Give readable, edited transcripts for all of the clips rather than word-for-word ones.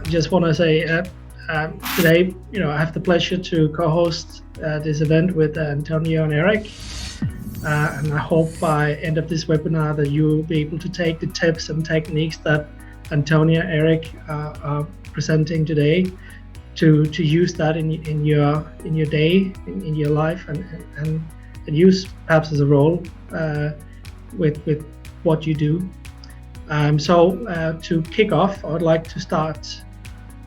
just want to say today, I have the pleasure to co-host this event with Antonio and Eric. And I hope by end of this webinar that you will be able to take the tips and techniques that Antonio and Eric are presenting today to use that in your day, in your life, and use perhaps as a role with what you do. So to kick off, I would like to start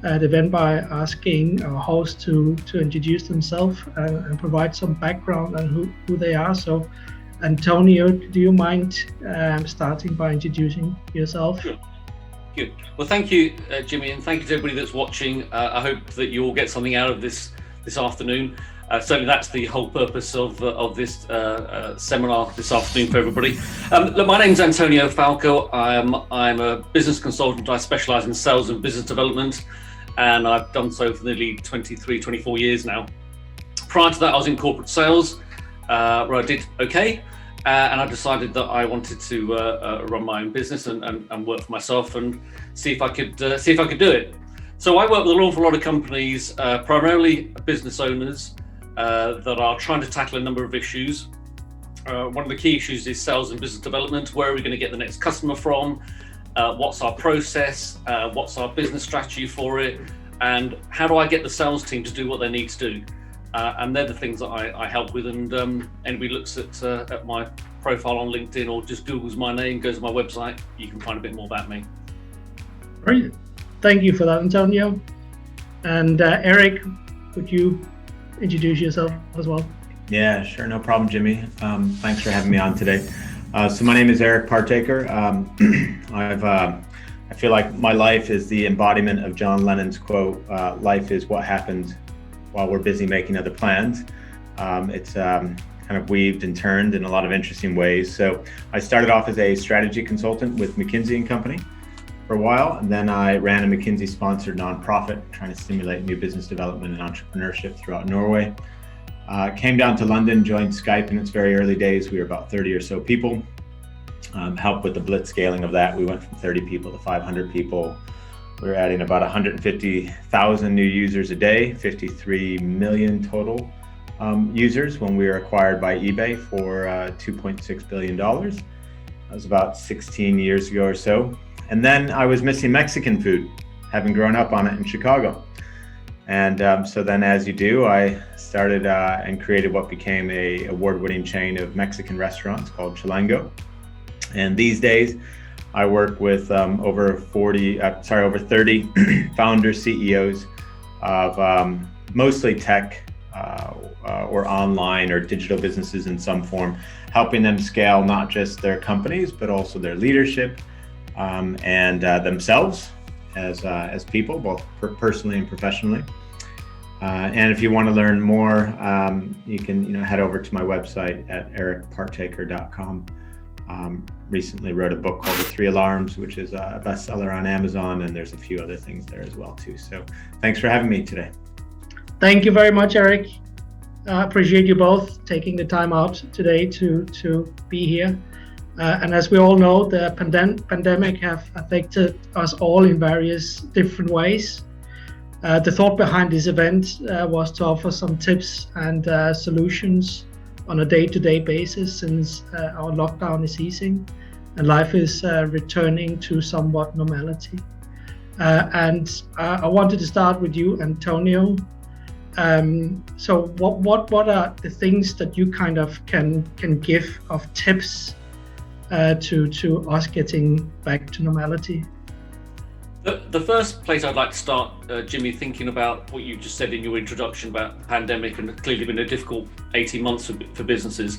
the event by asking our host to introduce themselves and provide some background on who they are. So Antonio, do you mind starting by introducing yourself? Sure. Good. Well, thank you, Jimmy, and thank you to everybody that's watching. I hope that you all get something out of this afternoon. Certainly that's the whole purpose of this seminar this afternoon for everybody. Look, my name's Antonio Falco. I'm a business consultant. I specialise in sales and business development, and I've done so for nearly 24 years now. Prior to that, I was in corporate sales, where I did okay, and I decided that I wanted to run my own business and work for myself and see if I could do it. So I work with an awful lot of companies, primarily business owners, that are trying to tackle a number of issues. One of the key issues is sales and business development. Where are we going to get the next customer from? What's our process? What's our business strategy for it? And how do I get the sales team to do what they need to do? And they're the things that I help with. And anybody looks at my profile on LinkedIn or just Googles my name, goes to my website, you can find a bit more about me. Brilliant. Thank you for that, Antonio. And Eric, would you introduce yourself as well? Yeah, sure, no problem, Jimmy. Thanks for having me on today. So my name is Eric Partaker. I feel like my life is the embodiment of John Lennon's quote, life is what happens while we're busy making other plans. It's kind of weaved and turned in a lot of interesting ways. So I started off as a strategy consultant with McKinsey & Company for a while, and then I ran a McKinsey-sponsored nonprofit trying to stimulate new business development and entrepreneurship throughout Norway. Came down to London, joined Skype in its very early days. We were about 30 or so people. Helped with the blitz scaling of that. We went from 30 people to 500 people. We were adding about 150,000 new users a day, 53 million total users when we were acquired by eBay for $2.6 billion. That was about 16 years ago or so. And then I was missing Mexican food, having grown up on it in Chicago. And so then, as you do, I started and created what became an award-winning chain of Mexican restaurants called Chilango. And these days, I work with over 30 founders, CEOs of mostly tech or online or digital businesses in some form, helping them scale not just their companies, but also their leadership, and themselves as people, both personally and professionally. And if you want to learn more, you can head over to my website at ericpartaker.com. Recently wrote a book called The 3 Alarms, which is a bestseller on Amazon, and there's a few other things there as well too. So thanks for having me today. Thank you very much, Eric. I appreciate you both taking the time out today to be here. And as we all know, the pandemic have affected us all in various different ways. The thought behind this event was to offer some tips and solutions on a day-to-day basis, since our lockdown is easing and life is returning to somewhat normality. And I wanted to start with you, Antonio. So what are the things that you kind of can give of tips to us getting back to normality? The first place I'd like to start, Jimmy, thinking about what you just said in your introduction about the pandemic, and it's clearly been a difficult 18 months for businesses,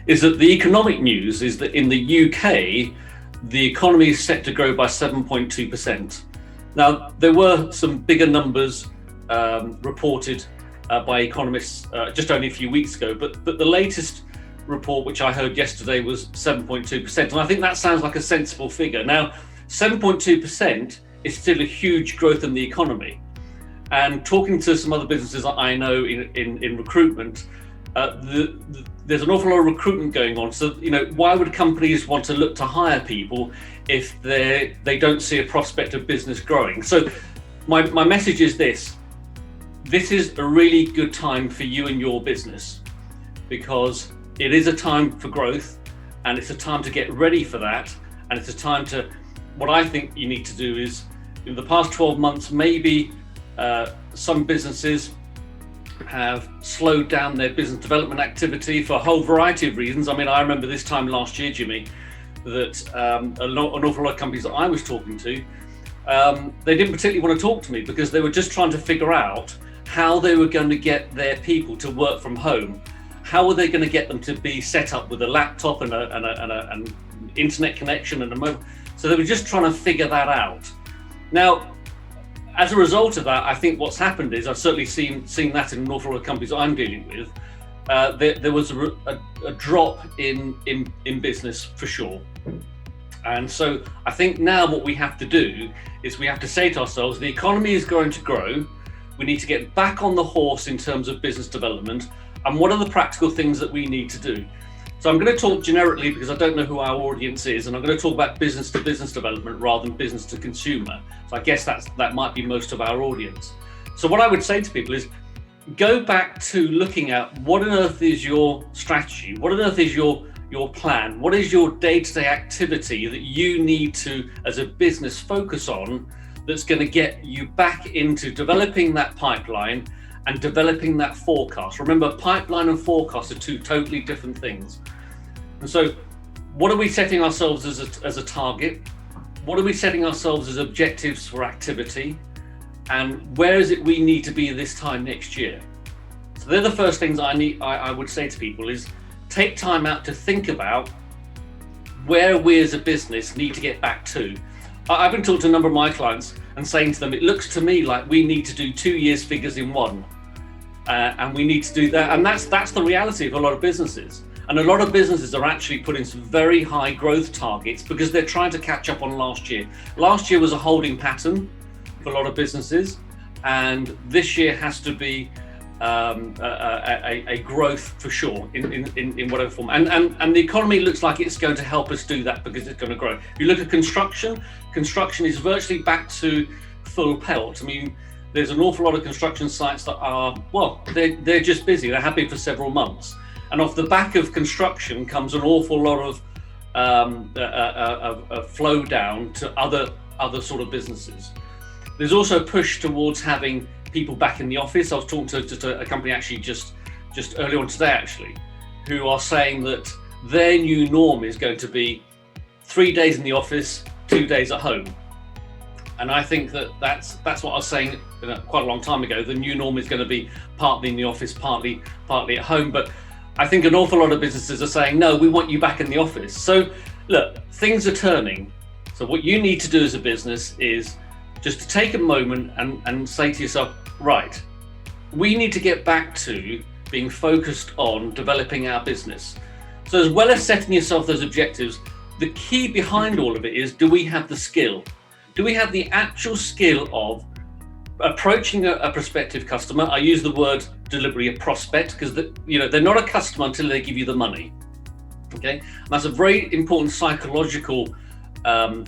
is that the economic news is that in the UK, the economy is set to grow by 7.2%. Now, there were some bigger numbers reported by economists just only a few weeks ago, but the latest report, which I heard yesterday, was 7.2%. And I think that sounds like a sensible figure. Now, 7.2% is still a huge growth in the economy. And talking to some other businesses that I know in recruitment, there's an awful lot of recruitment going on. So, why would companies want to look to hire people if they don't see a prospect of business growing? So my message is this is a really good time for you and your business, because it is a time for growth, and it's a time to get ready for that. And it's a time to, what I think you need to do is, in the past 12 months, maybe some businesses have slowed down their business development activity for a whole variety of reasons. I mean, I remember this time last year, Jimmy, that an awful lot of companies that I was talking to, they didn't particularly want to talk to me because they were just trying to figure out how they were going to get their people to work from home. How were they going to get them to be set up with a laptop and an internet connection and a mobile? So they were just trying to figure that out. Now, as a result of that, I think what's happened is, I've certainly seen that in an awful lot of companies I'm dealing with, there was a drop in business for sure. And so I think now what we have to do is we have to say to ourselves, the economy is going to grow. We need to get back on the horse in terms of business development. And what are the practical things that we need to do? So I'm going to talk generically because I don't know who our audience is, and I'm going to talk about business to business development rather than business to consumer. So I guess that might be most of our audience. So what I would say to people is, go back to looking at what on earth is your strategy? What on earth is your plan? What is your day-to-day activity that you need to, as a business, focus on, that's going to get you back into developing that pipeline and developing that forecast? Remember, pipeline and forecast are two totally different things. And so what are we setting ourselves as a target? What are we setting ourselves as objectives for activity? And where is it we need to be this time next year? So they're the first things I would say to people is, take time out to think about where we as a business need to get back to. I've been talking to a number of my clients and saying to them, it looks to me like we need to do 2 years figures in one. And we need to do that. And that's the reality of a lot of businesses. And a lot of businesses are actually putting some very high growth targets because they're trying to catch up on last year. Last year was a holding pattern for a lot of businesses. And this year has to be a growth for sure in whatever form. And the economy looks like it's going to help us do that because it's going to grow. If you look at construction is virtually back to full pelt. I mean, there's an awful lot of construction sites that are, well, they're just busy. They have been for several months. And off the back of construction comes an awful lot of flow down to other sort of businesses. There's also a push towards having people back in the office. I was talking to just a company actually just earlier on today actually, who are saying that their new norm is going to be 3 days in the office, 2 days at home. And I think that's what I was saying quite a long time ago. The new norm is going to be partly in the office, partly at home. But I think an awful lot of businesses are saying, no, we want you back in the office. So look, things are turning. So what you need to do as a business is just to take a moment and say to yourself, right, we need to get back to being focused on developing our business. So as well as setting yourself those objectives, the key behind all of it is, do we have the skill? Do we have the actual skill of approaching a prospective customer? I use the word deliberately a prospect because they're not a customer until they give you the money. Okay, and that's a very important psychological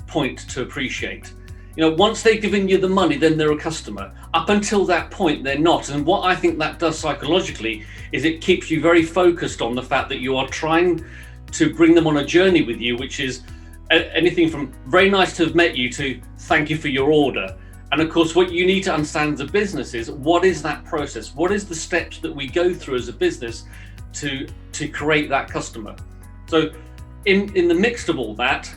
point to appreciate. Once they've given you the money, then they're a customer. Up until that point, they're not. And what I think that does psychologically is it keeps you very focused on the fact that you are trying to bring them on a journey with you, which is anything from very nice to have met you to thank you for your order. And of course, what you need to understand as a business is, what is that process? What is the steps that we go through as a business to create that customer? So in the mix of all that,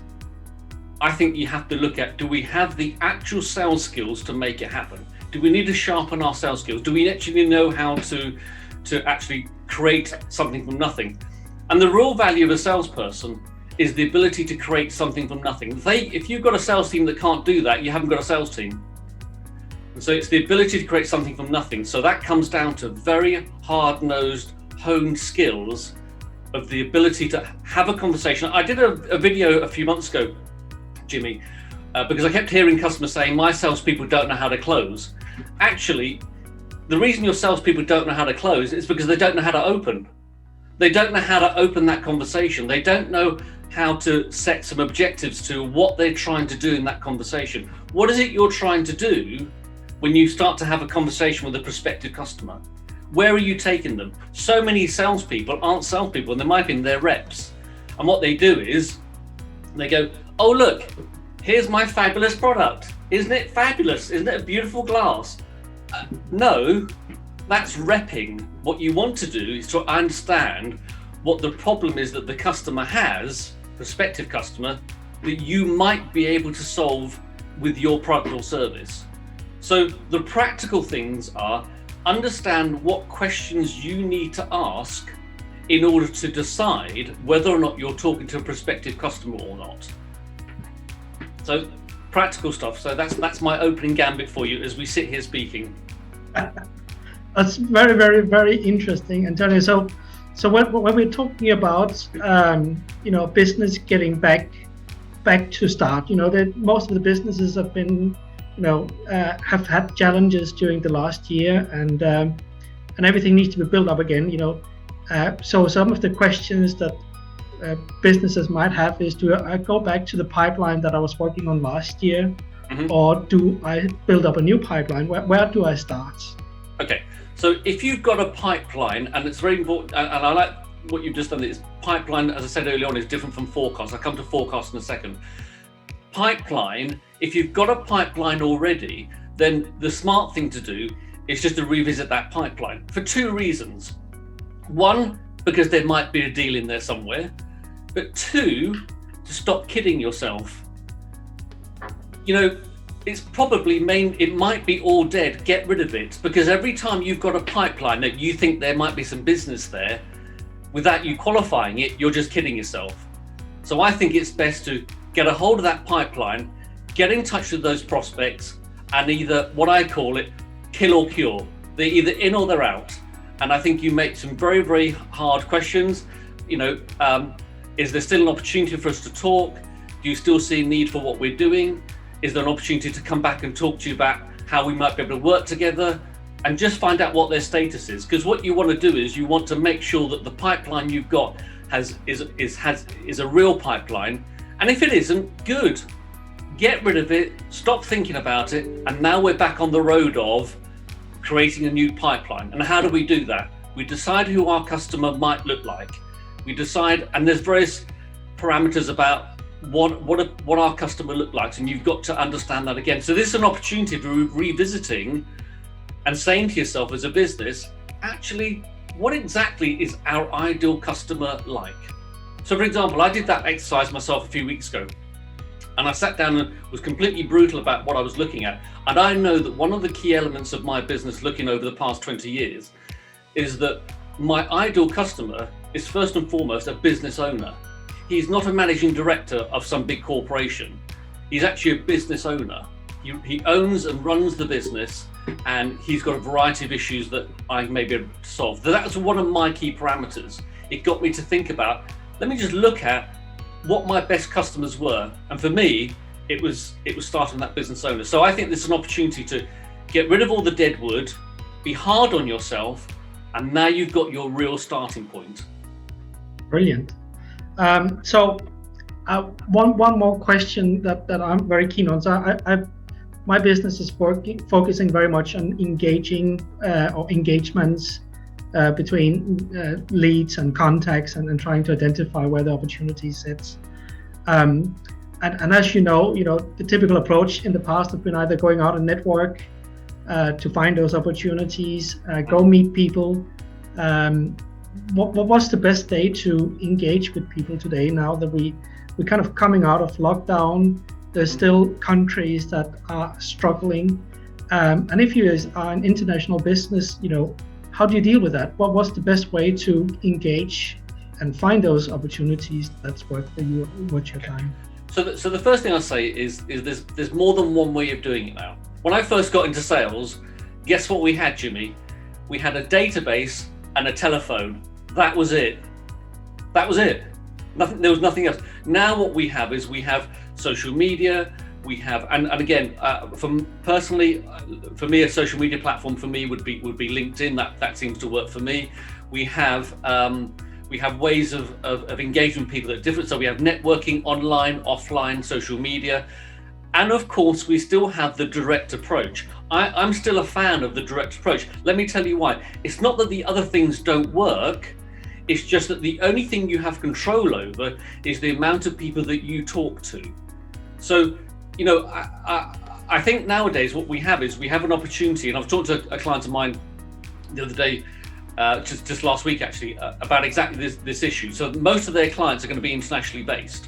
I think you have to look at, do we have the actual sales skills to make it happen? Do we need to sharpen our sales skills? Do we actually know how to actually create something from nothing? And the real value of a salesperson is the ability to create something from nothing. If you've got a sales team that can't do that, you haven't got a sales team. And so it's the ability to create something from nothing. So that comes down to very hard-nosed, honed skills of the ability to have a conversation. I did a video a few months ago, Jimmy, because I kept hearing customers saying, my salespeople don't know how to close. Actually, the reason your salespeople don't know how to close is because they don't know how to open. They don't know how to open that conversation. They don't know how to set some objectives to what they're trying to do in that conversation. What is it you're trying to do when you start to have a conversation with a prospective customer? Where are you taking them? So many salespeople aren't salespeople, and they might be in their reps. And what they do is they go, oh, look, here's my fabulous product. Isn't it fabulous? Isn't it a beautiful glass? No, that's repping. What you want to do is to understand what the problem is that the customer has, prospective customer, that you might be able to solve with your product or service. So the practical things are understand what questions you need to ask in order to decide whether or not you're talking to a prospective customer or not. So practical stuff. So that's my opening gambit for you as we sit here speaking. That's very, very, very interesting, Antonio. So when we're talking about business getting back to start, that most of the businesses have been have had challenges during the last year, and everything needs to be built up again. So some of the questions that businesses might have is, do I go back to the pipeline that I was working on last year, or do I build up a new pipeline? Where do I start? Okay, so if you've got a pipeline, and it's very important, and I like what you've just done, is pipeline, as I said earlier on, is different from forecast. I'll come to forecast in a second. Pipeline, if you've got a pipeline already, then the smart thing to do is just to revisit that pipeline for two reasons. One, because there might be a deal in there somewhere, but two, to stop kidding yourself. It's probably it might be all dead. Get rid of it, because every time you've got a pipeline that you think there might be some business there, without you qualifying it, you're just kidding yourself. So I think it's best to get a hold of that pipeline, get in touch with those prospects, and either, what I call it, kill or cure. They're either in or they're out. And I think you make some very, very hard questions. Is there still an opportunity for us to talk? Do you still see a need for what we're doing? Is there an opportunity to come back and talk to you about how we might be able to work together? And just find out what their status is. Because what you want to do is you want to make sure that the pipeline you've got is a real pipeline. And if it isn't, good. Get rid of it, stop thinking about it, and now we're back on the road of creating a new pipeline. And how do we do that? We decide who our customer might look like. We decide, and there's various parameters about what our customer look like, and you've got to understand that again. So this is an opportunity for revisiting and saying to yourself as a business, actually, what exactly is our ideal customer like? So for example, I did that exercise myself a few weeks ago, and I sat down and was completely brutal about what I was looking at. And I know that one of the key elements of my business looking over the past 20 years is that my ideal customer is first and foremost a business owner. He's not a managing director of some big corporation. He's actually a business owner. He owns and runs the business, and he's got a variety of issues that I may be able to solve. That's one of my key parameters. It got me to think about, let me just look at what my best customers were. And for me, it was starting that business owner. So I think this is an opportunity to get rid of all the dead wood, be hard on yourself, and now you've got your real starting point. Brilliant. One more question that I'm very keen on. So my business is focusing very much on engaging or engagements between leads and contacts, and trying to identify where the opportunity sits. And as you know, the typical approach in the past have been either going out and network to find those opportunities, go meet people. What's the best day to engage with people today, now that we're kind of coming out of lockdown? There's still countries that are struggling. And if you are an international business, how do you deal with that? What's the best way to engage and find those opportunities that's worth for you, worth your time? So the first thing I'll say is there's more than one way of doing it now. When I first got into sales, guess what we had, Jimmy? We had a database and a telephone. That was it. There was nothing else. Now what we have is we have social media. We have, and again, for me, a social media platform for me would be LinkedIn. That seems to work for me. We have ways of engaging people that are different. So we have networking, online, offline, social media. And of course, we still have the direct approach. I'm still a fan of the direct approach. Let me tell you why. It's not that the other things don't work. It's just that the only thing you have control over is the amount of people that you talk to. So, you know, I think nowadays what we have is we have an opportunity, and I've talked to a client of mine the other day, just last week actually, about exactly this issue. So most of their clients are going to be internationally based.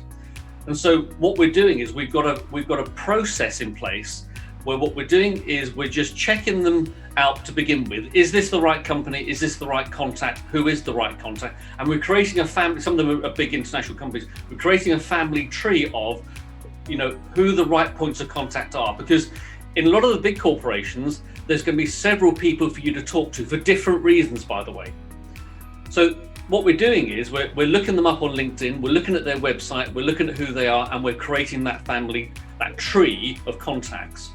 And so what we're doing is we've got a process in place where what we're doing is we're just checking them out to begin with. Is this the right company? Is this the right contact? Who is the right contact? And we're creating a family, some of them are big international companies, we're creating a family tree of, you know, who the right points of contact are. Because in a lot of the big corporations, there's going to be several people for you to talk to for different reasons, by the way. So what we're doing is we're looking them up on LinkedIn, we're looking at their website, we're looking at who they are, and we're creating that family, that tree of contacts.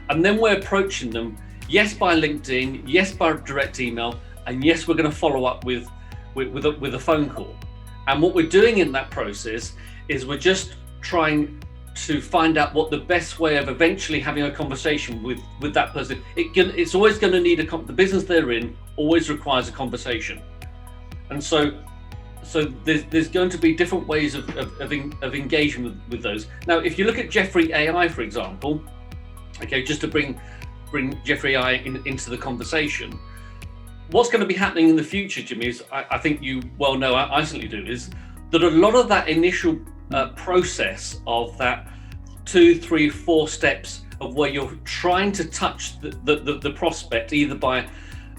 And then we're approaching them, yes, by LinkedIn, yes, by direct email, and yes, we're going to follow up with a phone call. And what we're doing in that process is we're just trying to find out what the best way of eventually having a conversation with that person. It's always going to need the business they're in always requires a conversation. And so there's going to be different ways of engaging with those. Now, if you look at JeffreyAI, for example, okay, just to bring JeffreyAI into the conversation, what's going to be happening in the future, Jimmy, is I think you well know, I certainly do, is that a lot of that initial process of that 2, 3, 4 steps of where you're trying to touch the prospect, either by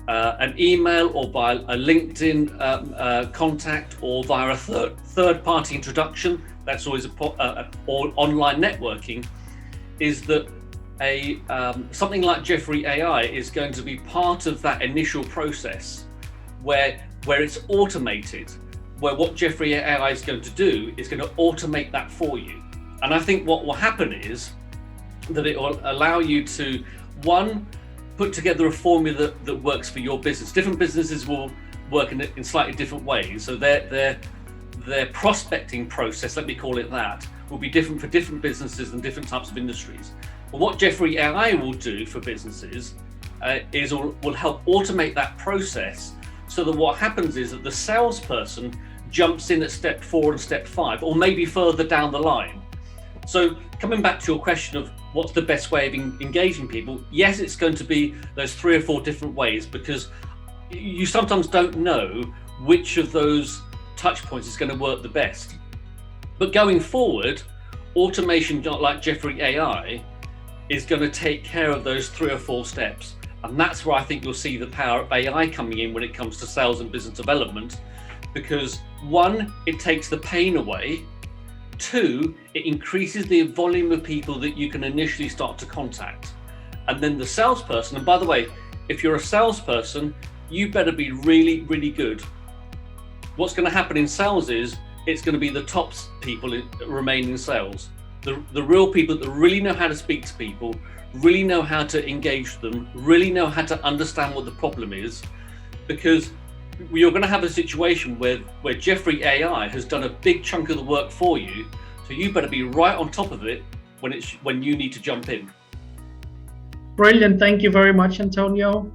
an email or by a LinkedIn contact or via a third party introduction, that's always or online networking, is that something like JeffreyAI is going to be part of that initial process where it's automated, where what JeffreyAI is going to do is going to automate that for you. And I think what will happen is that it will allow you to, one, put together a formula that works for your business. Different businesses will work in slightly different ways. So their prospecting process, let me call it that, will be different for different businesses and different types of industries. But what JeffreyAI will do for businesses is will help automate that process, so that what happens is that the salesperson jumps in at step 4 and step 5, or maybe further down the line. So coming back to your question of what's the best way of engaging people, yes, it's going to be those 3 or 4 different ways, because you sometimes don't know which of those touch points is going to work the best. But going forward, automation like JeffreyAI is going to take care of those 3 or 4 steps. And that's where I think you'll see the power of AI coming in when it comes to sales and business development, because 1, it takes the pain away. 2, it increases the volume of people that you can initially start to contact. And then the salesperson, and by the way, if you're a salesperson, you better be really, really good. What's going to happen in sales is it's going to be the top people remain in sales. The real people that really know how to speak to people, really know how to engage them, really know how to understand what the problem is, because you're going to have a situation where JeffreyAI has done a big chunk of the work for you, so you better be right on top of it when you need to jump in. Brilliant, thank you very much, Antonio,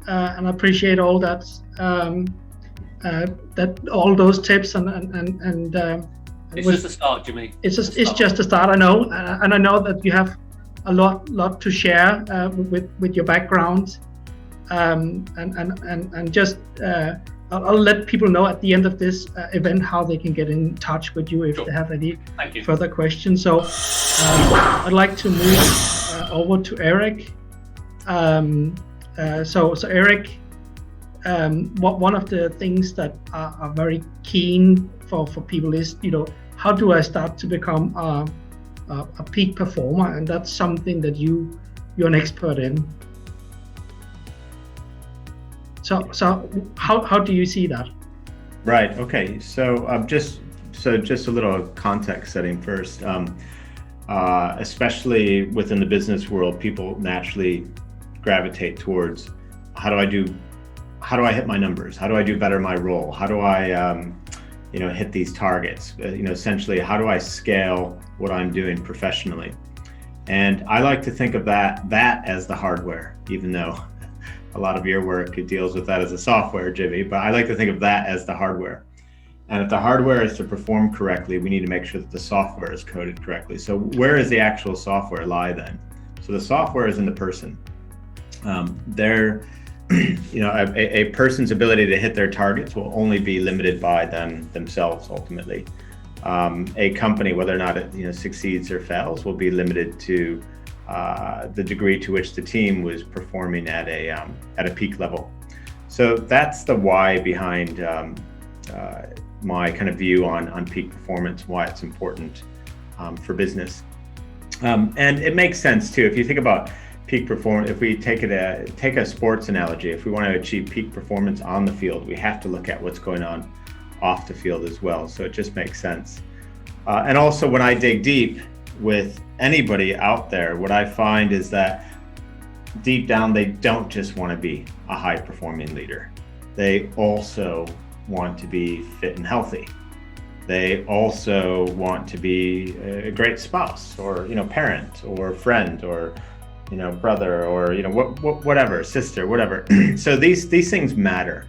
and I appreciate all that all those tips and it's just a start, Jimmy. It's just a start, I know, and I know that you have a lot to share with your background, and just I'll let people know at the end of this event how they can get in touch with you if they have any further questions. So I'd like to move over to Eric. So Eric, one of the things that are very keen for people is, how do I start to become a peak performer? And that's something that you're an expert in. So how do you see that? Right. Okay. So just a little context setting first. Especially within the business world, people naturally gravitate towards how do I hit my numbers? How do I do better my role? How do I hit these targets? Essentially, how do I scale what I'm doing professionally? And I like to think of that as the hardware, even though a lot of your work deals with that as a software, Jimmy, but I like to think of that as the hardware. And if the hardware is to perform correctly, we need to make sure that the software is coded correctly. So where does the actual software lie then? So the software is in the person. A person's ability to hit their targets will only be limited by themselves ultimately. A company, whether or not it succeeds or fails, will be limited to the degree to which the team was performing at a peak level. So that's the why behind my kind of view on peak performance, why it's important for business. And it makes sense too. If you think about peak performance, if we take a sports analogy, if we want to achieve peak performance on the field, we have to look at what's going on off the field as well. So it just makes sense. And also when I dig deep with anybody out there, what I find is that deep down, they don't just want to be a high performing leader. They also want to be fit and healthy. They also want to be a great spouse or, parent or friend or, brother or, whatever, sister, whatever. So these things matter,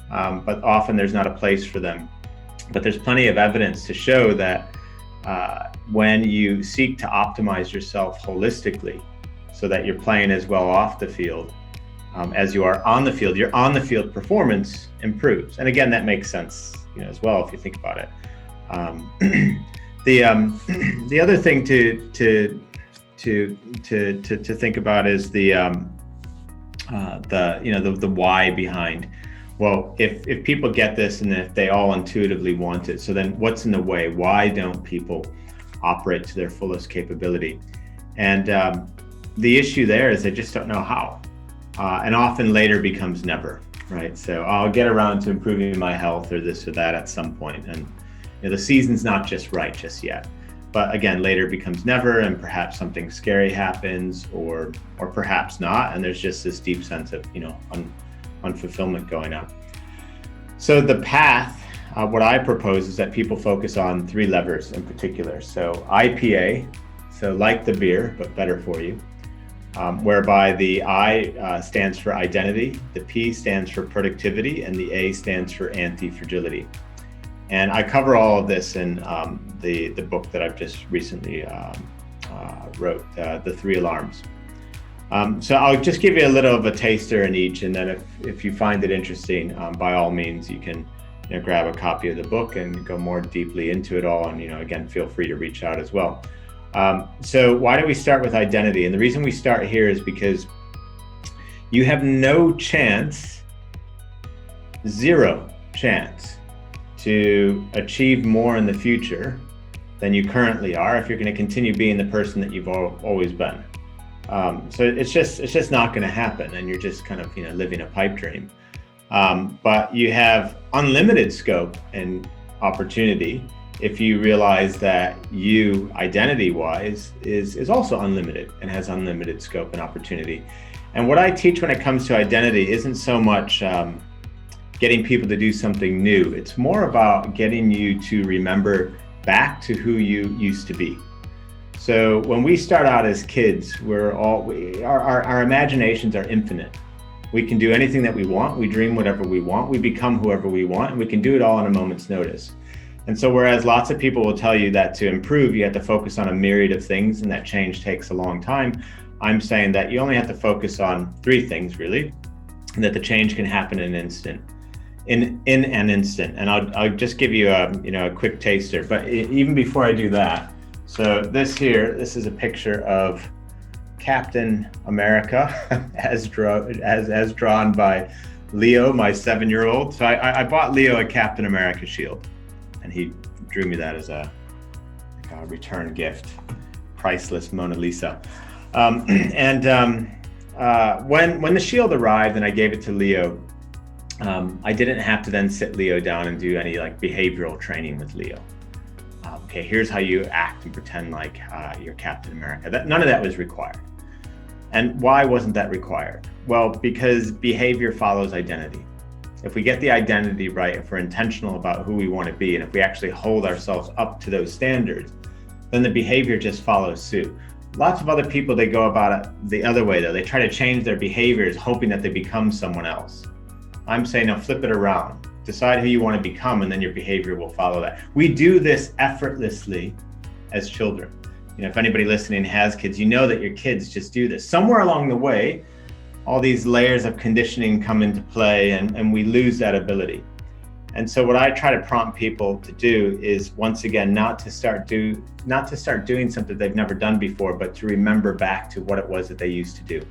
but often there's not a place for them. But there's plenty of evidence to show that when you seek to optimize yourself holistically so that you're playing as well off the field as you are on the field, your on the field performance improves. And again, that makes sense, as well, if you think about it. The other thing to think about is the why behind. Well, if people get this and if they all intuitively want it, so then what's in the way? Why don't people operate to their fullest capability? And the issue there is they just don't know how. And often later becomes never, right? So I'll get around to improving my health or this or that at some point. And the season's not just right just yet. But again, later becomes never, and perhaps something scary happens or perhaps not. And there's just this deep sense of, unfulfillment going on. So the path, what I propose is that people focus on 3 levers in particular. So IPA, so like the beer, but better for you, whereby the I stands for identity, the P stands for productivity, and the A stands for anti-fragility. And I cover all of this in the book that I've just recently wrote, The 3 Alarms. So I'll just give you a little of a taster in each, and then if you find it interesting, by all means, you can grab a copy of the book and go more deeply into it all. And again, feel free to reach out as well. So why don't we start with identity? And the reason we start here is because you have no chance, 0 chance, to achieve more in the future than you currently are if you're going to continue being the person that you've always been. So it's just not going to happen, and you're just kind of living a pipe dream. But you have unlimited scope and opportunity if you realize that you, identity-wise, is also unlimited and has unlimited scope and opportunity. And what I teach when it comes to identity isn't so much getting people to do something new. It's more about getting you to remember back to who you used to be. So when we start out as kids, our imaginations are infinite. We can do anything that we want. We dream whatever we want. We become whoever we want, and we can do it all in a moment's notice. And so whereas lots of people will tell you that to improve, you have to focus on a myriad of things and that change takes a long time, I'm saying that you only have to focus on 3 things really, and that the change can happen in an instant. In an instant. And I'll just give you a quick taster. But even before I do that, so this is a picture of Captain America as drawn by Leo, my 7-year-old. So I bought Leo a Captain America shield, and he drew me that as a return gift, priceless Mona Lisa. When the shield arrived and I gave it to Leo, I didn't have to then sit Leo down and do any behavioral training with Leo. Okay, here's how you act and pretend like you're Captain America. None of that was required. And why wasn't that required? Well, because behavior follows identity. If we get the identity right, if we're intentional about who we want to be, and if we actually hold ourselves up to those standards, then the behavior just follows suit. Lots of other people, they go about it the other way though. They try to change their behaviors hoping that they become someone else. I'm saying, no, flip it around. Decide who you want to become, and then your behavior will follow that. We do this effortlessly as children. If anybody listening has kids, you know that your kids just do this. Somewhere along the way, all these layers of conditioning come into play, and we lose that ability. And so what I try to prompt people to do is, once again, not to start doing something they've never done before, but to remember back to what it was that they used to do.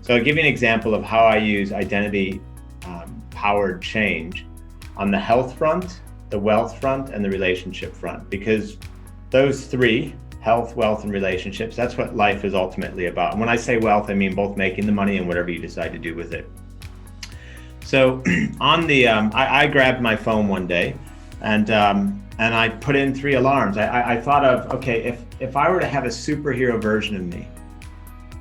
So I'll give you an example of how I use identity powered change on the health front, the wealth front, and the relationship front, because those three, health, wealth, and relationships, that's what life is ultimately about. And when I say wealth, I mean both making the money and whatever you decide to do with it. So on the, I grabbed my phone one day and I put in 3 alarms. I thought of, okay, if I were to have a superhero version of me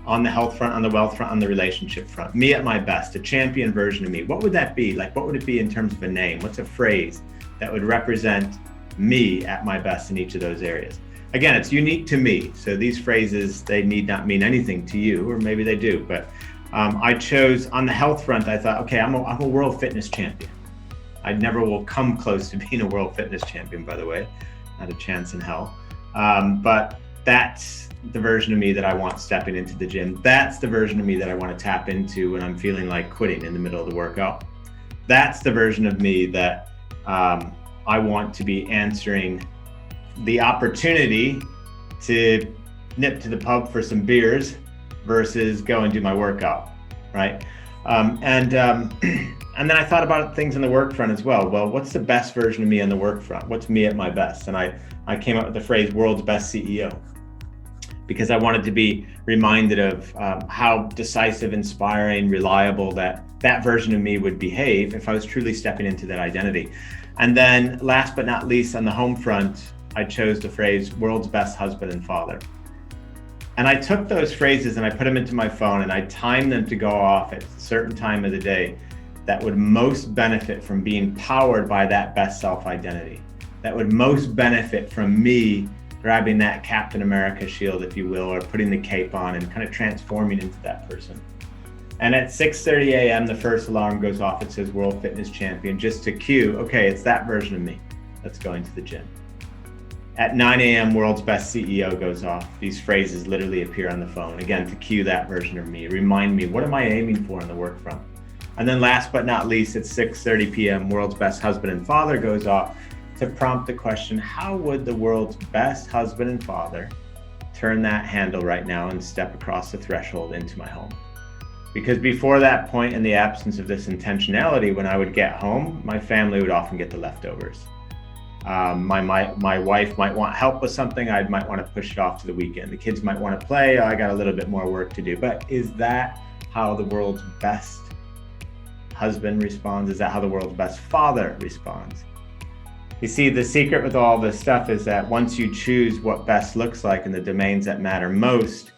on the health front, on the wealth front, on the relationship front, me at my best, a champion version of me, what would that be? Like, what would it be in terms of a name? What's a phrase that would represent me at my best in each of those areas? Again, it's unique to me. So these phrases, they need not mean anything to you, or maybe they do, but I chose on the health front, I thought, okay, I'm a world fitness champion. I never will come close to being a world fitness champion, by the way, not a chance in hell. But that's the version of me that I want stepping into the gym. That's the version of me that I want to tap into when I'm feeling like quitting in the middle of the workout. That's the version of me that I want to be answering the opportunity to nip to the pub for some beers versus go and do my workout, right? And then I thought about things on the work front as well. Well, what's the best version of me on the work front? What's me at my best? And I came up with the phrase world's best CEO, because I wanted to be reminded of how decisive, inspiring, reliable that version of me would behave if I was truly stepping into that identity. And then last but not least, on the home front, I chose the phrase world's best husband and father. And I took those phrases and I put them into my phone and I timed them to go off at a certain time of the day that would most benefit from being powered by that best self identity, that would most benefit from me grabbing that Captain America shield, if you will, or putting the cape on and kind of transforming into that person. And at 6:30 a.m., the first alarm goes off. It says World Fitness Champion, just to cue, okay, it's that version of me that's going to the gym. At 9 a.m., World's Best CEO goes off. These phrases literally appear on the phone, again, to cue that version of me, remind me, what am I aiming for on the work front? And then last but not least, at 6:30 p.m., World's Best Husband and Father goes off to prompt the question, how would the world's best husband and father turn that handle right now and step across the threshold into my home? Because before that point, in the absence of this intentionality, when I would get home, my family would often get the leftovers. My wife might want help with something, I might want to push it off to the weekend. The kids might want to play, I got a little bit more work to do. But is that how the world's best husband responds? Is that how the world's best father responds? You see, the secret with all this stuff is that once you choose what best looks like in the domains that matter most,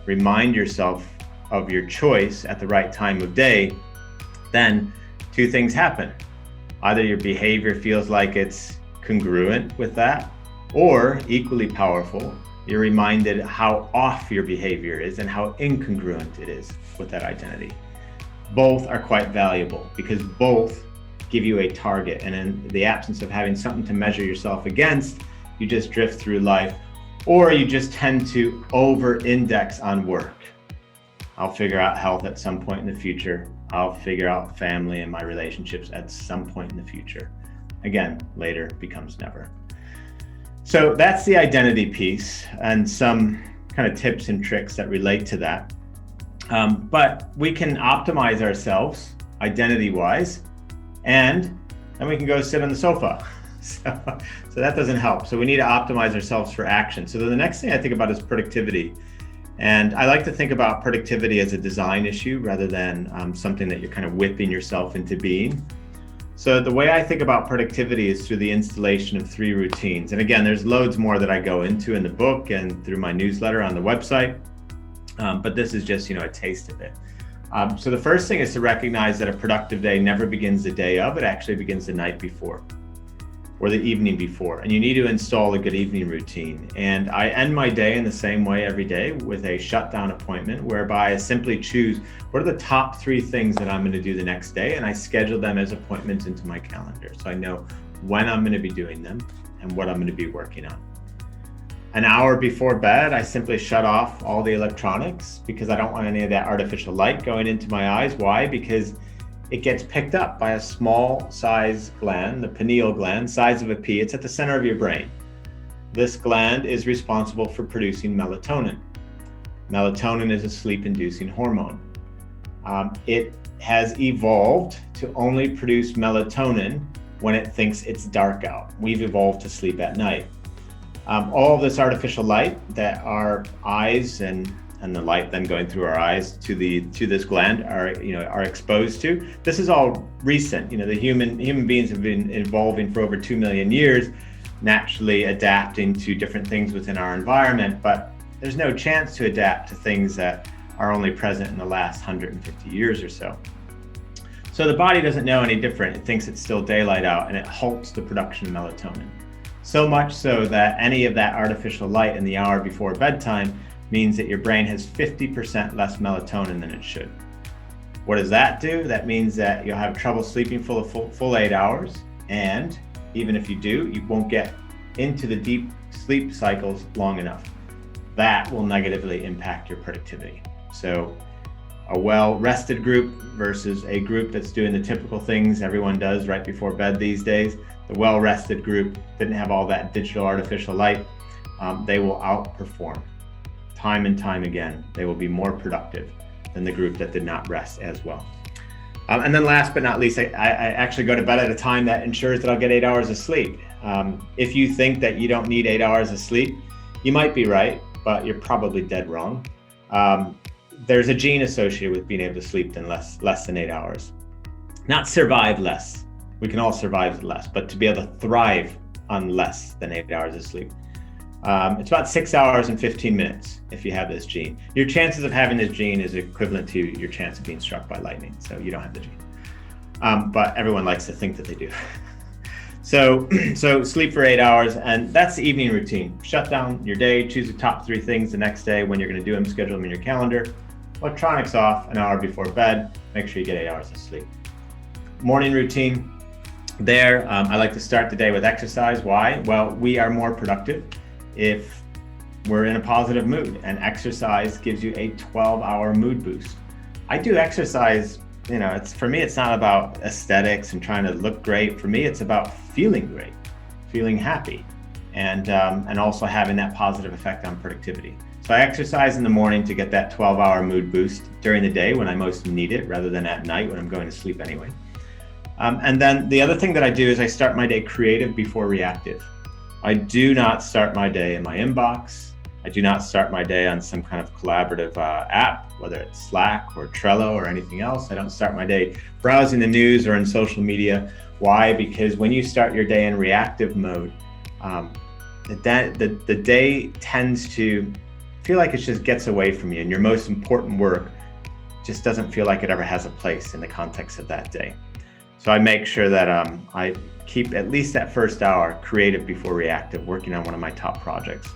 remind yourself of your choice at the right time of day, then 2 things happen. Either your behavior feels like it's congruent with that, or equally powerful, you're reminded how off your behavior is and how incongruent it is with that identity. Both are quite valuable because both give you a target, and in the absence of having something to measure yourself against, you just drift through life, or you just tend to over-index on work. I'll figure out health at some point in the future. I'll figure out family and my relationships at some point in the future. Again, later becomes never. So that's the identity piece and some kind of tips and tricks that relate to that. But we can optimize ourselves identity-wise, and then we can go sit on the sofa. So that doesn't help. So we need to optimize ourselves for action. So the next thing I think about is productivity. And I like to think about productivity as a design issue rather than something that you're kind of whipping yourself into being. So the way I think about productivity is through the installation of 3 routines. And again, there's loads more that I go into in the book and through my newsletter on the website. But this is just, a taste of it. So the first thing is to recognize that a productive day never begins the day of, it actually begins the night before. or the evening before. And you need to install a good evening routine. And I end my day in the same way every day with a shutdown appointment, whereby I simply choose what are the top 3 things that I'm going to do the next day, and I schedule them as appointments into my calendar. So I know when I'm going to be doing them and what I'm going to be working on. An hour before bed, I simply shut off all the electronics because I don't want any of that artificial light going into my eyes. Why? Because it gets picked up by a small size gland, the pineal gland, size of a pea. It's at the center of your brain. This gland is responsible for producing melatonin. Melatonin is a sleep-inducing hormone. It has evolved to only produce melatonin when it thinks it's dark out. We've evolved to sleep at night. All of this artificial light that our eyes and the light then going through our eyes to this gland are exposed to. This is all recent. The human beings have been evolving for over 2 million years, naturally adapting to different things within our environment, but there's no chance to adapt to things that are only present in the last 150 years or so. So the body doesn't know any different. It thinks it's still daylight out, and it halts the production of melatonin. So much so that any of that artificial light in the hour before bedtime means that your brain has 50% less melatonin than it should. What does that do? That means that you'll have trouble sleeping for the full 8 hours. And even if you do, you won't get into the deep sleep cycles long enough. That will negatively impact your productivity. So a well-rested group versus a group that's doing the typical things everyone does right before bed these days. The well-rested group didn't have all that digital artificial light. They will outperform. Time and time again, they will be more productive than the group that did not rest as well. And then last but not least, I actually go to bed at a time that ensures that I'll get 8 hours of sleep. If you think that you don't need 8 hours of sleep, you might be right, but you're probably dead wrong. There's a gene associated with being able to sleep in less than 8 hours. Not survive less. We can all survive less, but to be able to thrive on less than 8 hours of sleep. It's about 6 hours and 15 minutes if you have this gene. Your chances of having this gene is equivalent to your chance of being struck by lightning, so you don't have the gene. But everyone likes to think that they do. So sleep for 8 hours, and that's the evening routine. Shut down your day, choose the top 3 things the next day when you're going to do them, schedule them in your calendar. Electronics off an hour before bed, make sure you get 8 hours of sleep. Morning routine. I like to start the day with exercise. Why? Well, we are more productive if we're in a positive mood, and exercise gives you a 12-hour mood boost. I do exercise, for me, it's not about aesthetics and trying to look great. For me, it's about feeling great, feeling happy, and also having that positive effect on productivity. So I exercise in the morning to get that 12-hour mood boost during the day when I most need it, rather than at night when I'm going to sleep anyway. And then the other thing that I do is I start my day creative before reactive. I do not start my day in my inbox. I do not start my day on some kind of collaborative app, whether it's Slack or Trello or anything else. I don't start my day browsing the news or in social media. Why? Because when you start your day in reactive mode, the day tends to feel like it just gets away from you, and your most important work just doesn't feel like it ever has a place in the context of that day. So I make sure that I keep at least that first hour creative before reactive, working on one of my top projects.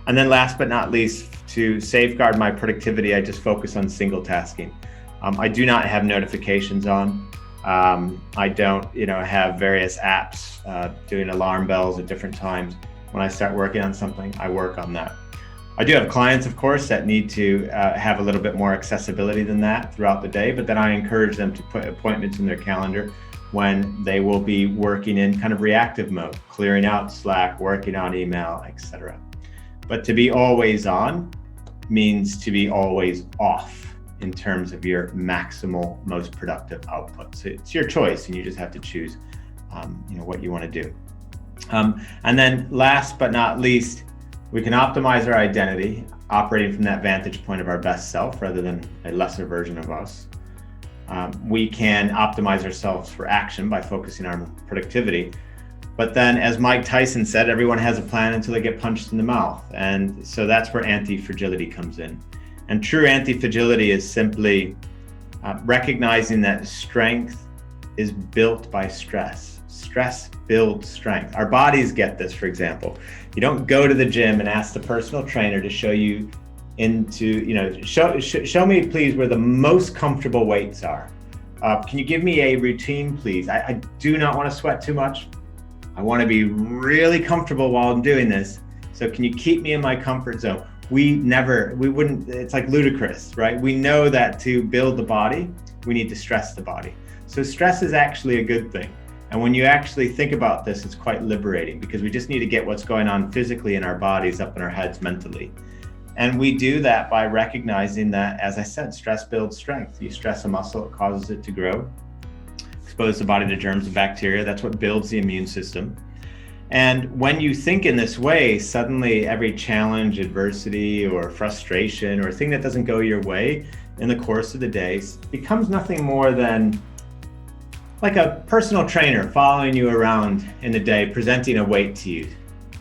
And then last but not least, to safeguard my productivity, I just focus on single tasking. I do not have notifications on. I don't, have various apps doing alarm bells at different times. When I start working on something, I work on that. I do have clients, of course, that need to have a little bit more accessibility than that throughout the day, but then I encourage them to put appointments in their calendar when they will be working in kind of reactive mode, clearing out Slack, working on email, etc. But to be always on means to be always off in terms of your maximal, most productive output. So it's your choice, and you just have to choose, what you want to do. And then last but not least, we can optimize our identity, operating from that vantage point of our best self rather than a lesser version of us. We can optimize ourselves for action by focusing on productivity. But then, as Mike Tyson said, everyone has a plan until they get punched in the mouth. And so that's where anti-fragility comes in. And true anti-fragility is simply recognizing that strength is built by stress. Stress builds strength. Our bodies get this, for example. You don't go to the gym and ask the personal trainer to show you show me please where the most comfortable weights are. Can you give me a routine, please? I do not want to sweat too much. I want to be really comfortable while I'm doing this. So can you keep me in my comfort zone? We wouldn't, it's like ludicrous, right? We know that to build the body, we need to stress the body. So stress is actually a good thing. And when you actually think about this, it's quite liberating, because we just need to get what's going on physically in our bodies up in our heads mentally. And we do that by recognizing that, as I said, stress builds strength. You stress a muscle, it causes it to grow, expose the body to germs and bacteria. That's what builds the immune system. And when you think in this way, suddenly every challenge, adversity, or frustration, or thing that doesn't go your way in the course of the day becomes nothing more than like a personal trainer following you around in the day, presenting a weight to you.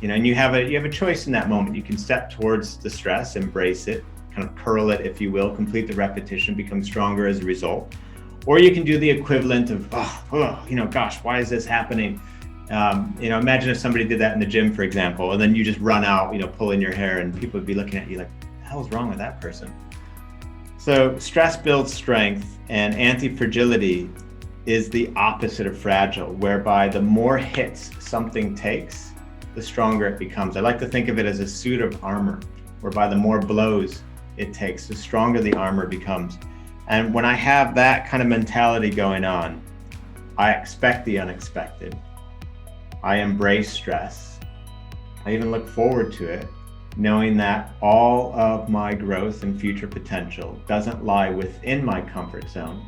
And you have a choice in that moment. You can step towards the stress, embrace it, kind of curl it, if you will, complete the repetition, become stronger as a result. Or you can do the equivalent of, gosh, why is this happening? Imagine if somebody did that in the gym, for example, and then you just run out, pulling your hair, and people would be looking at you like, what the hell is wrong with that person? So stress builds strength, and anti-fragility is the opposite of fragile, whereby the more hits something takes, the stronger it becomes. I like to think of it as a suit of armor, whereby the more blows it takes, the stronger the armor becomes. And when I have that kind of mentality going on, I expect the unexpected. I embrace stress. I even look forward to it, knowing that all of my growth and future potential doesn't lie within my comfort zone,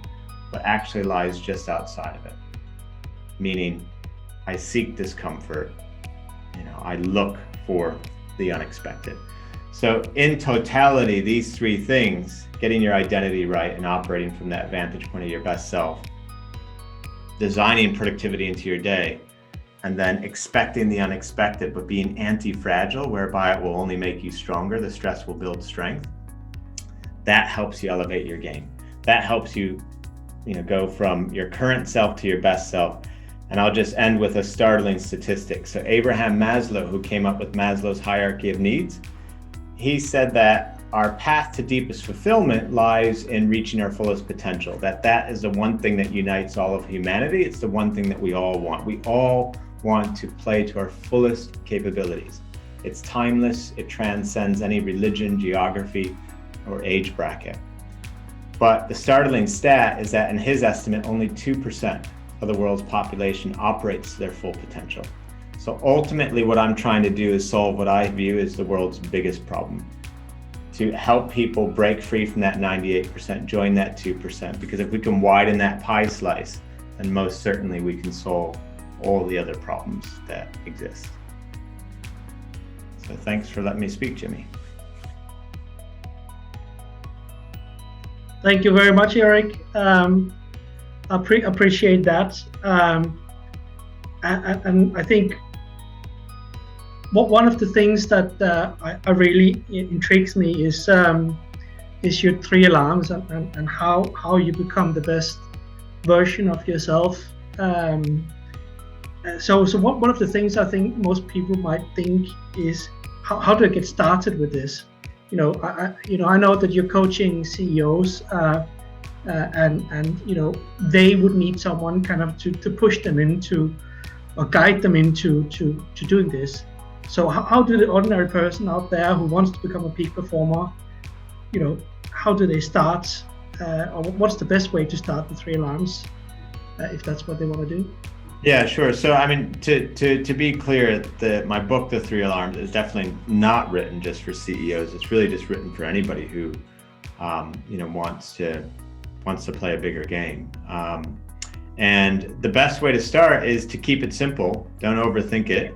but actually lies just outside of it. Meaning, I seek discomfort. I look for the unexpected. So in totality, these three things, getting your identity right and operating from that vantage point of your best self, designing productivity into your day, and then expecting the unexpected, but being anti-fragile, whereby it will only make you stronger, the stress will build strength. That helps you elevate your game. That helps you, go from your current self to your best self. And I'll just end with a startling statistic. So Abraham Maslow, who came up with Maslow's hierarchy of needs, he said that our path to deepest fulfillment lies in reaching our fullest potential. That is the one thing that unites all of humanity. It's the one thing that we all want. We all want to play to our fullest capabilities. It's timeless. It transcends any religion, geography, or age bracket. But the startling stat is that in his estimate, only 2% of the world's population operates to their full potential. So ultimately what I'm trying to do is solve what I view as the world's biggest problem, to help people break free from that 98%, join that 2%, because if we can widen that pie slice, then most certainly we can solve all the other problems that exist. So thanks for letting me speak, Jimmy. Thank you very much, Eric. Appreciate that. And I think one of the things that I really intrigues me is your 3 alarms and how you become the best version of yourself. So one of the things I think most people might think is how do I get started with this? I know that you're coaching CEOs. And they would need someone kind of to push them into or guide them into doing this. So how do the ordinary person out there who wants to become a peak performer, how do they start, or what's the best way to start the 3 alarms if that's what they want to do? Yeah, sure. So I mean, to be clear, my book, The 3 Alarms, is definitely not written just for CEOs. It's really just written for anybody who wants to play a bigger game. And the best way to start is to keep it simple. Don't overthink it.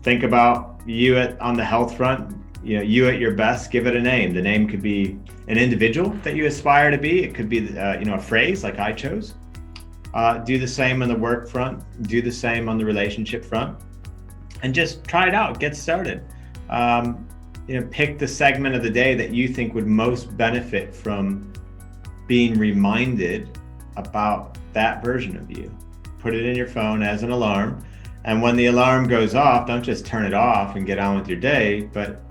Think about you on the health front, you at your best, give it a name. The name could be an individual that you aspire to be. It could be, a phrase like I chose. Do the same on the work front, do the same on the relationship front, and just try it out, get started. Pick the segment of the day that you think would most benefit from being reminded about that version of you. put it in your phone as an alarm. And when the alarm goes off, don't just turn it off and get on with your day, but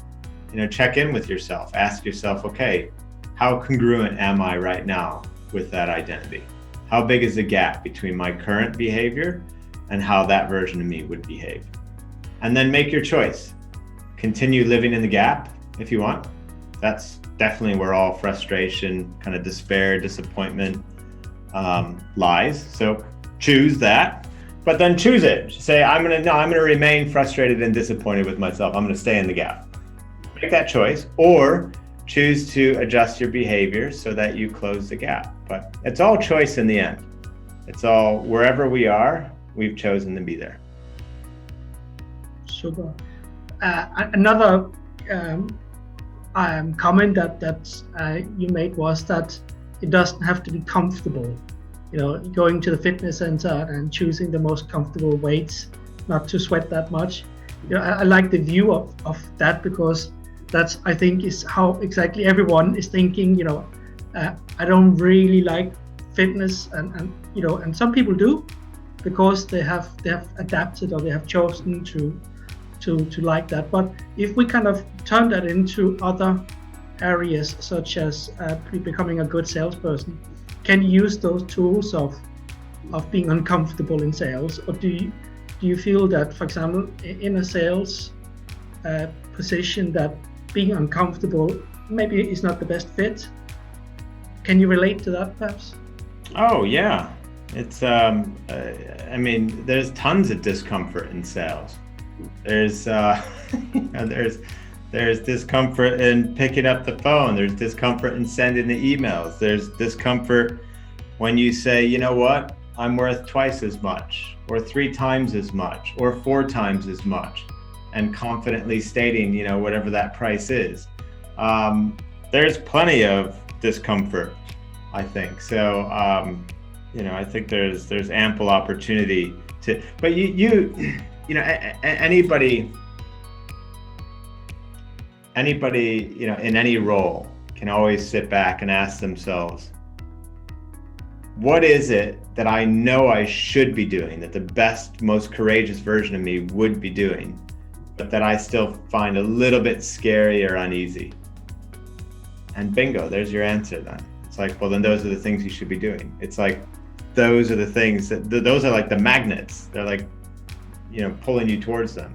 check in with yourself. Ask yourself, okay, how congruent am I right now with that identity? How big is the gap between my current behavior and how that version of me would behave? And then make your choice. Continue living in the gap if you want. That's definitely where all frustration, kind of despair, disappointment lies. So choose that, but then choose it. Say, I'm gonna remain frustrated and disappointed with myself. I'm gonna stay in the gap. Make that choice, or choose to adjust your behavior so that you close the gap. But it's all choice in the end. It's all, wherever we are, we've chosen to be there. Super. Another comment that you made was that it doesn't have to be comfortable. Going to the fitness center and choosing the most comfortable weights, not to sweat that much. I like the view of that, because that's, I think, is how exactly everyone is thinking. I don't really like fitness, and some people do, because they have adapted, or they have chosen to like that. But if we kind of turn that into other areas, such as becoming a good salesperson, can you use those tools of being uncomfortable in sales? Or do you feel that, for example, in a sales position, that being uncomfortable maybe is not the best fit? Can you relate to that, perhaps? Oh yeah, it's there's tons of discomfort in sales. There's there's discomfort in picking up the phone. There's discomfort in sending the emails. There's discomfort when you say, you know what, I'm worth twice as much, or 3 times as much, or 4 times as much, and confidently stating, whatever that price is. There's plenty of discomfort, I think. So, I think there's ample opportunity to, but anybody, in any role can always sit back and ask themselves, what is it that I know I should be doing, that the best, most courageous version of me would be doing, but that I still find a little bit scary or uneasy? And bingo, there's your answer then. It's like, well, then those are the things you should be doing. It's like, those are the things those are like the magnets. They're like, pulling you towards them.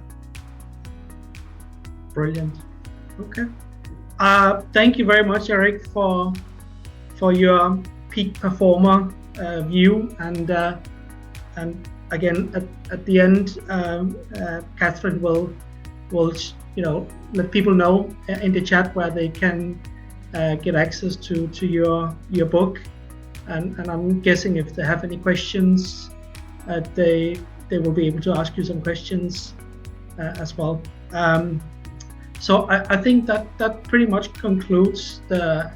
Brilliant. Okay. Thank you very much, Eric, for your peak performer view, and again at the end, Catherine will let people know in the chat where they can get access to your book, and I'm guessing if they have any questions, they will be able to ask you some questions as well. So I think that pretty much concludes the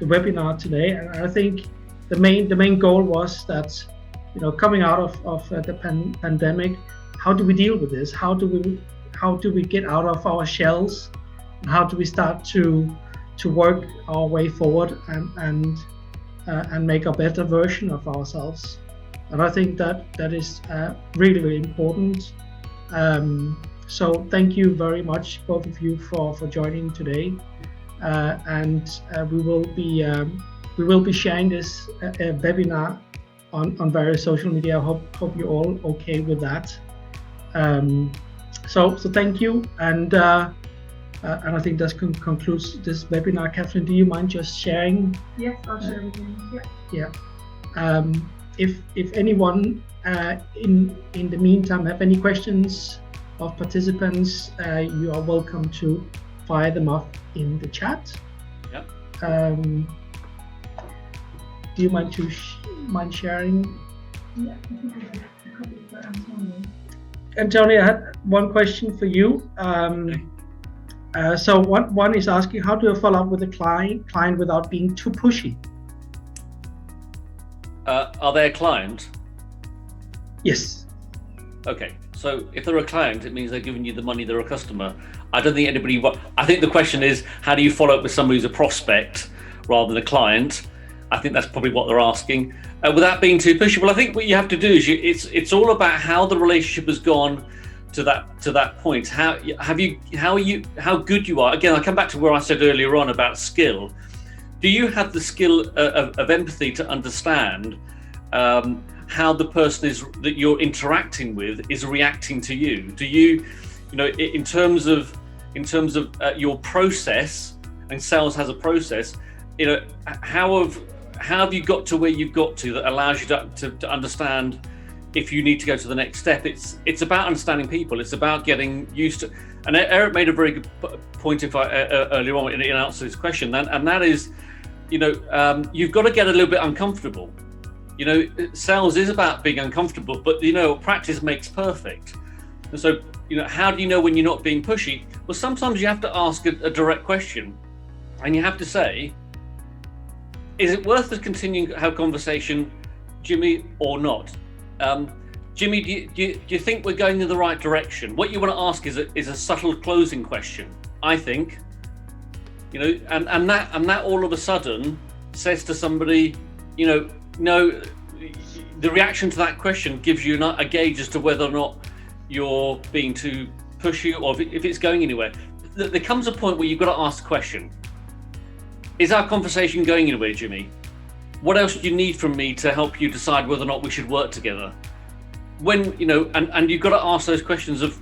webinar today, and I think the main goal was that, coming out of the pandemic, how do we deal with this? How do we get out of our shells, and how do we start to work our way forward and make a better version of ourselves? And I think that is really, really important. So thank you very much, both of you, for joining today. And we will be sharing this webinar on various social media. I hope you're all okay with that. So thank you, and I think that concludes this webinar. Catherine, do you mind just sharing? Yes, I'll share with you. Yeah. If anyone in the meantime have any questions of participants, you are welcome to fire them off in the chat. Yep. Do you mind sharing? Yeah, I think I have a copy for Antonio. Antonio, I had one question for you. So one is asking, how do I follow up with a client without being too pushy? Are they a client? Yes. Okay, so if they're a client, it means they're giving you the money, they're a customer. I don't think anybody, I think the question is, how do you follow up with somebody who's a prospect rather than a client? I think that's probably what they're asking. Without being too pushy, well, I think what you have to do is it's all about how the relationship has gone to that point. How good you are. Again, I come back to where I said earlier on about skill. Do you have the skill of empathy to understand how the person that you're interacting with is reacting to you? Do you, in terms of your process, and sales has a process, how have you got to where you've got to that allows you to understand if you need to go to the next step? It's about understanding people. It's about getting used to. And Eric made a very good point earlier on in answer to this question, and that is, you've got to get a little bit uncomfortable. Sales is about being uncomfortable, but practice makes perfect. And so, how do you know when you're not being pushy? Well, sometimes you have to ask a direct question, and you have to say, is it worth us continuing to have conversation, Jimmy, or not? Jimmy, do you think we're going in the right direction? What you want to ask is a subtle closing question, I think. And that all of a sudden says to somebody, no, the reaction to that question gives you a gauge as to whether or not you're being too pushy or if it's going anywhere. There comes a point where you've got to ask the question, is our conversation going anywhere, Jimmy? What else do you need from me to help you decide whether or not we should work together? When, and you've got to ask those questions of,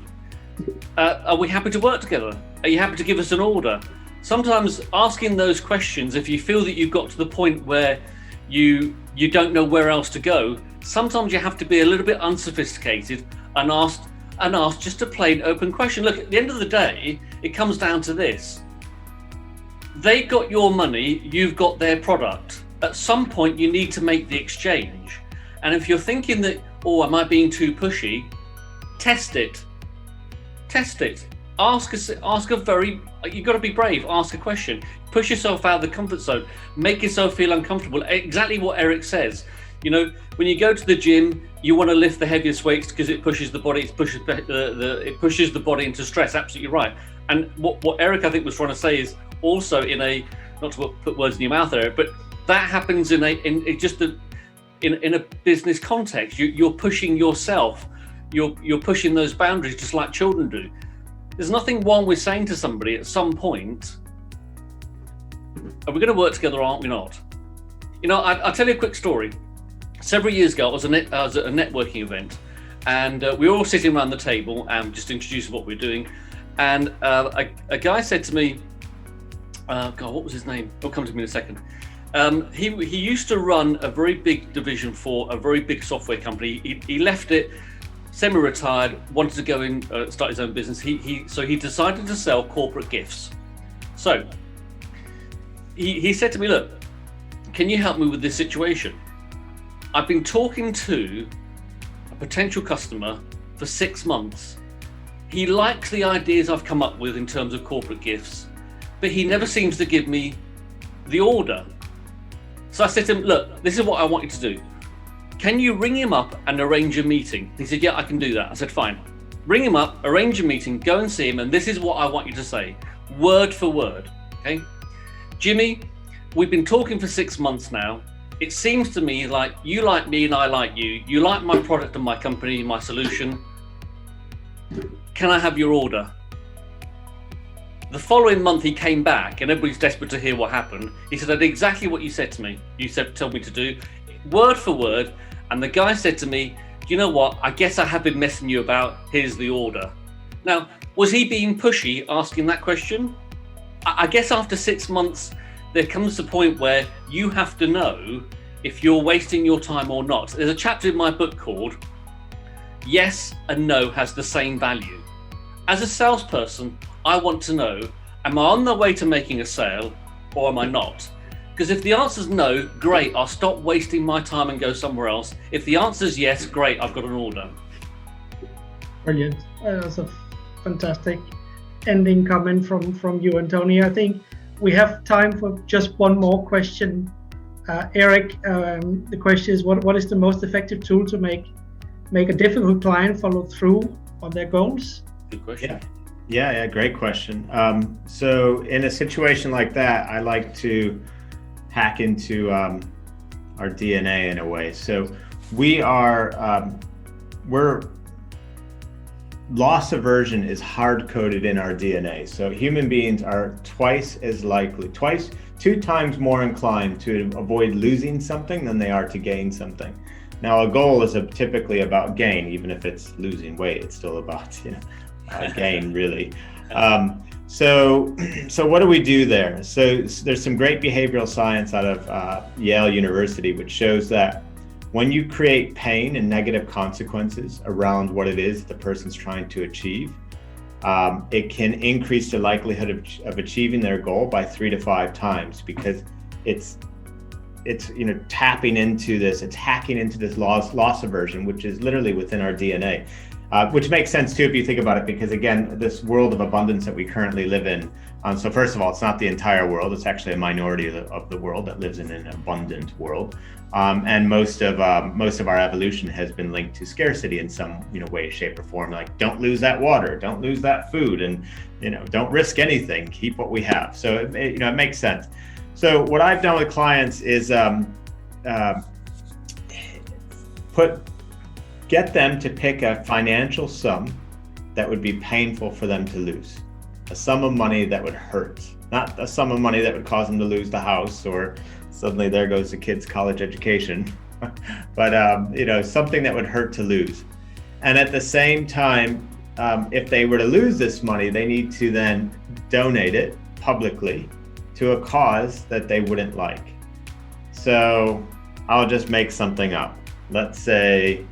are we happy to work together? Are you happy to give us an order? Sometimes asking those questions, if you feel that you've got to the point where you don't know where else to go, sometimes you have to be a little bit unsophisticated and ask just a plain open question. Look, at the end of the day, it comes down to this. They got your money, you've got their product. At some point, you need to make the exchange. And if you're thinking that, am I being too pushy? Test it. Ask a very, you've got to be brave, ask a question. Push yourself out of the comfort zone. Make yourself feel uncomfortable. Exactly what Eric says. When you go to the gym, you want to lift the heaviest weights because it pushes the body, it pushes the body into stress. Absolutely right. And what Eric, I think, was trying to say is also not to put words in your mouth, Eric, but that happens in a business context. You're pushing yourself. You're pushing those boundaries just like children do. There's nothing wrong with saying to somebody at some point, are we going to work together or aren't we not? I'll tell you a quick story. Several years ago, I was at a networking event, and we were all sitting around the table and just introducing what we're doing. And a guy said to me, God, what was his name? It'll come to me in a second. He used to run a very big division for a very big software company. He left it, semi-retired, wanted to go and start his own business. So he decided to sell corporate gifts. So he said to me, look, can you help me with this situation? I've been talking to a potential customer for 6 months. He likes the ideas I've come up with in terms of corporate gifts, but he never seems to give me the order. So I said to him, look, this is what I want you to do. Can you ring him up and arrange a meeting? He said, yeah, I can do that. I said, fine. Ring him up, arrange a meeting, go and see him, and this is what I want you to say, word for word, okay? Jimmy, we've been talking for 6 months now. It seems to me like you like me and I like you. You like my product and my company, my solution. Can I have your order? The following month he came back and everybody's desperate to hear what happened. He said, I did exactly what you said to me. You told me to do, word for word. And the guy said to me, do you know what? I guess I have been messing you about. Here's the order. Now, was he being pushy asking that question? I guess after 6 months, there comes the point where you have to know if you're wasting your time or not. There's a chapter in my book called Yes and No has the same value. As a salesperson, I want to know, am I on the way to making a sale or am I not? Because if the answer's no, great, I'll stop wasting my time and go somewhere else. If the answer's yes, great, I've got an order. Brilliant. That's a fantastic ending comment from you, Antonio. I think we have time for just one more question. Eric, the question is, what is the most effective tool to make a difficult client follow through on their goals? Good question. Yeah, great question. So in a situation like that, I like to hack into DNA in a way. So we're loss aversion is hard coded in our DNA. So human beings are two times more inclined to avoid losing something than they are to gain something. Now, a goal is typically about gain, even if it's losing weight, it's still about gain, really. So what do we do there? So there's some great behavioral science out of Yale University, which shows that when you create pain and negative consequences around what it is the person's trying to achieve, it can increase the likelihood of achieving their goal by 3 to 5 times, because it's tapping into this, it's hacking into this loss aversion, which is literally within our DNA. Which makes sense too if you think about it, because again, this world of abundance that we currently live in. So first of all, it's not the entire world; it's actually a minority of the world that lives in an abundant world. And most of our evolution has been linked to scarcity in some way, shape, or form. Like, don't lose that water, don't lose that food, and don't risk anything. Keep what we have. So it makes sense. So what I've done with clients is get them to pick a financial sum that would be painful for them to lose. A sum of money that would hurt, not a sum of money that would cause them to lose the house or suddenly there goes the kid's college education, but something that would hurt to lose. And at the same time, if they were to lose this money, they need to then donate it publicly to a cause that they wouldn't like. So I'll just make something up. Let's say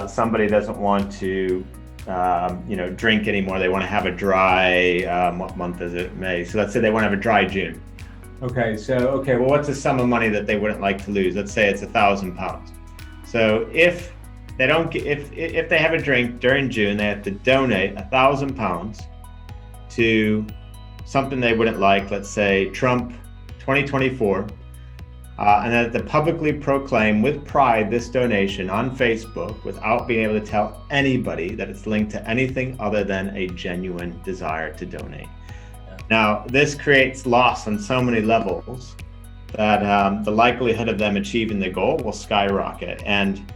somebody doesn't want to drink anymore. They want to have a dry, what month is it? May. So let's say they want to have a dry June. Okay, well, what's a sum of money that they wouldn't like to lose? Let's say it's £1,000. So if they have a drink during June, they have to donate £1,000 to something they wouldn't like. Let's say Trump 2024. And then to publicly proclaim with pride this donation on Facebook without being able to tell anybody that it's linked to anything other than a genuine desire to donate. Yeah. Now, this creates loss on so many levels that the likelihood of them achieving the goal will skyrocket. And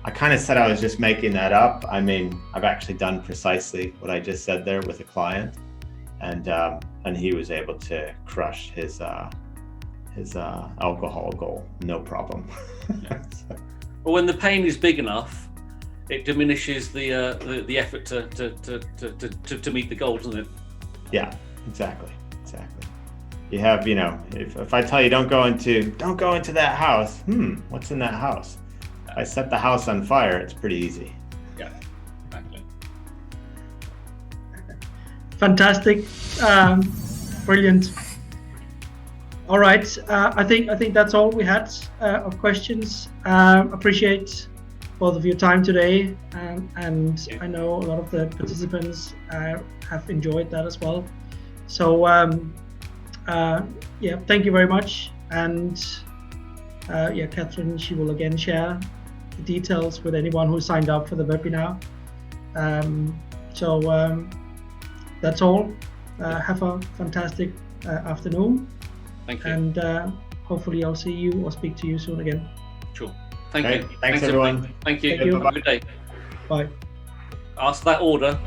I kind of said I was just making that up. I mean, I've actually done precisely what I just said there with a client, and he was able to crush his alcohol goal, no problem. Yeah. Well, when the pain is big enough, it diminishes the effort to meet the goal, doesn't it? Yeah, exactly. You have, if I tell you don't go into that house, what's in that house? If I set the house on fire, it's pretty easy. Yeah, exactly. Fantastic, brilliant. All right, I think that's all we had of questions. Appreciate both of your time today, and I know a lot of the participants have enjoyed that as well. So thank you very much. And Catherine, she will again share the details with anyone who signed up for the webinar. That's all. Have a fantastic afternoon. Thank you. And hopefully I'll see you or speak to you soon again. Sure. Thank you. Thanks everyone. Thank you. Thank you. Have a good day. Bye. Ask that order.